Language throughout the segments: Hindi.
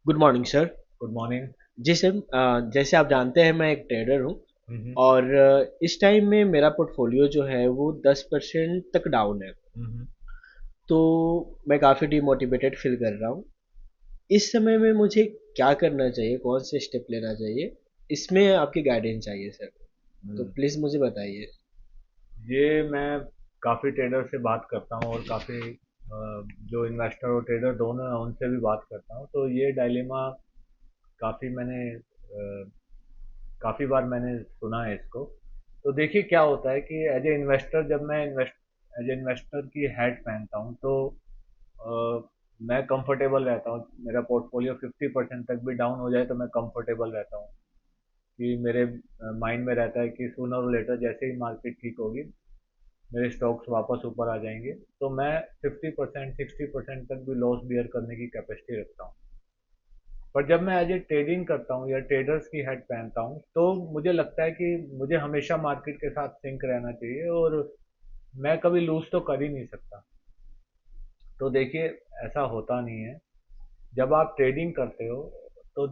Good morning sir. Good morning. जी सर, जैसे आप जानते हैं मैं एक ट्रेडर हूँ। हम्म। और इस टाइम में मेरा पोर्टफोलियो जो है वो 10% तक डाउन है। हम्म। तो मैं काफ़ी डिमोटिवेटेड फील कर रहा हूँ। इस समय में मुझे क्या करना चाहिए, कौन से स्टेप लेना चाहिए, इसमें आपकी गाइडेंस चाहिए सर। तो हम्म। प्लीज़ मुझे बताइए। ये मैं काफ़ी ट्रेडर से बात करता हूँ और काफ़ी जो इन्वेस्टर और ट्रेडर दोनों हैं उनसे भी बात करता हूँ, तो ये डायलेमा काफ़ी काफ़ी बार मैंने सुना है इसको। तो देखिए क्या होता है कि एज ए इन्वेस्टर, जब मैं एज ए इन्वेस्टर की हैट पहनता हूँ तो मैं कंफर्टेबल रहता हूँ। मेरा पोर्टफोलियो 50% तक भी डाउन हो जाए तो मैं कंफर्टेबल रहता हूँ कि मेरे माइंड में रहता है कि सूनर और लेटर जैसे ही मार्केट ठीक होगी मेरे स्टॉक्स वापस ऊपर आ जाएंगे। तो मैं 50% 60% तक भी लॉस बियर करने की कैपेसिटी रखता हूँ। पर जब मैं एज ए ट्रेडिंग करता हूँ या ट्रेडर्स की हेड पहनता हूँ तो मुझे लगता है कि मुझे हमेशा मार्केट के साथ सिंक रहना चाहिए और मैं कभी लूज तो कर ही नहीं सकता। तो देखिए, ऐसा होता नहीं है। जब आप ट्रेडिंग करते हो तो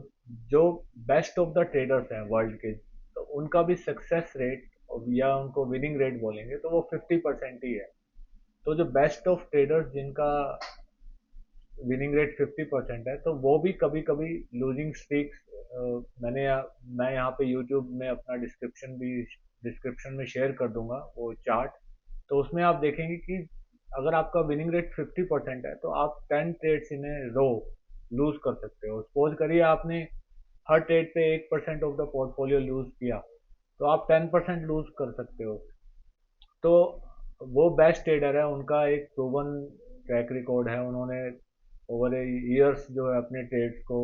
जो बेस्ट ऑफ द ट्रेडर्स हैं वर्ल्ड के, तो उनका भी सक्सेस रेट या उनको विनिंग रेट बोलेंगे तो वो 50% ही है। तो जो बेस्ट ऑफ ट्रेडर्स जिनका विनिंग रेट 50% है, तो वो भी कभी कभी लूजिंग स्ट्रीक्स, मैं यहाँ पे यूट्यूब में अपना डिस्क्रिप्शन में शेयर कर दूंगा वो चार्ट। तो उसमें आप देखेंगे कि अगर आपका विनिंग रेट 50% है तो आप 10 ट्रेड्स इन ए रो लूज कर सकते हो। सपोज करिए आपने हर ट्रेड पे 1% ऑफ द पोर्टफोलियो लूज किया, तो आप 10% लूज कर सकते हो। तो वो बेस्ट ट्रेडर है, उनका एक प्रूवन ट्रैक रिकॉर्ड है। उन्होंने ओवर ईयर्स जो है अपने ट्रेड्स को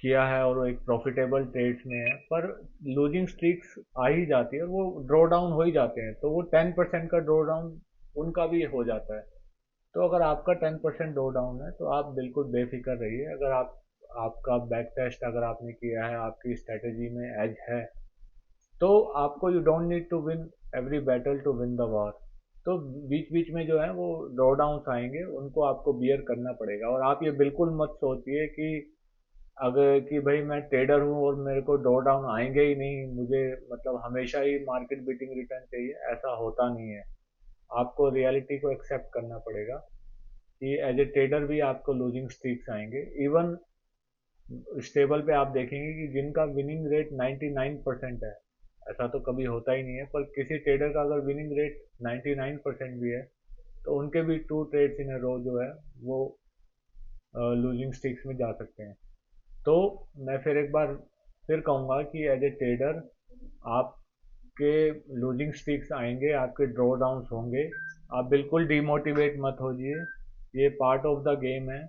किया है और वो एक प्रॉफिटेबल ट्रेड्स में है। पर लूजिंग स्ट्रीक्स आ ही जाती है और वो ड्रॉ डाउन हो ही जाते हैं, तो वो 10% का ड्रॉ डाउन उनका भी हो जाता है। तो अगर आपका 10% ड्रॉ डाउन है तो आप बिल्कुल बेफिक्र रहिए। अगर आपका बैक टेस्ट अगर आपने किया है, आपकी स्ट्रेटेजी में एज है, तो आपको you don't need to win every battle to win the war. तो बीच बीच में जो है वो ड्रॉ डाउन आएंगे, उनको आपको बियर करना पड़ेगा। और आप ये बिल्कुल मत सोचिए कि अगर कि भाई मैं ट्रेडर हूँ और मेरे को ड्रॉ डाउन आएंगे ही नहीं, मुझे मतलब हमेशा ही मार्केट बीटिंग रिटर्न चाहिए, ऐसा होता नहीं है। आपको रियलिटी को एक्सेप्ट करना पड़ेगा कि एज ए ट्रेडर भी आपको लूजिंग स्ट्रीक्स आएंगे। इवन स्टेबल पे आप देखेंगे कि जिनका विनिंग रेट 99% है, ऐसा तो कभी होता ही नहीं है, पर किसी ट्रेडर का अगर विनिंग रेट 99% भी है तो उनके भी 2 ट्रेड्स इन रो जो है वो लूजिंग स्ट्रीक्स में जा सकते हैं। तो मैं फिर एक बार फिर कहूँगा कि एज ए ट्रेडर आपके लूजिंग स्ट्रीक्स आएंगे, आपके ड्रॉ डाउन्स होंगे। आप बिल्कुल डिमोटिवेट मत होइए, ये पार्ट ऑफ द गेम है।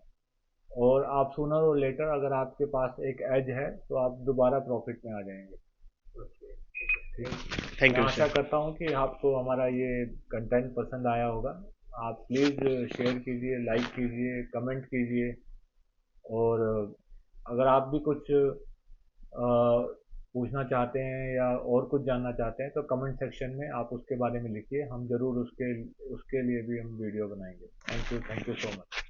और आप सूनर और लेटर अगर आपके पास एक एज है तो आप दोबारा प्रॉफिट में आ जाएंगे। ठीक। थैंक मैं यू आशा सर। करता हूँ कि आपको हमारा ये कंटेंट पसंद आया होगा। आप प्लीज़ शेयर कीजिए, लाइक कीजिए, कमेंट कीजिए। और अगर आप भी कुछ पूछना चाहते हैं या और कुछ जानना चाहते हैं तो कमेंट सेक्शन में आप उसके बारे में लिखिए, हम ज़रूर उसके उसके लिए भी हम वीडियो बनाएंगे। Thank you so much.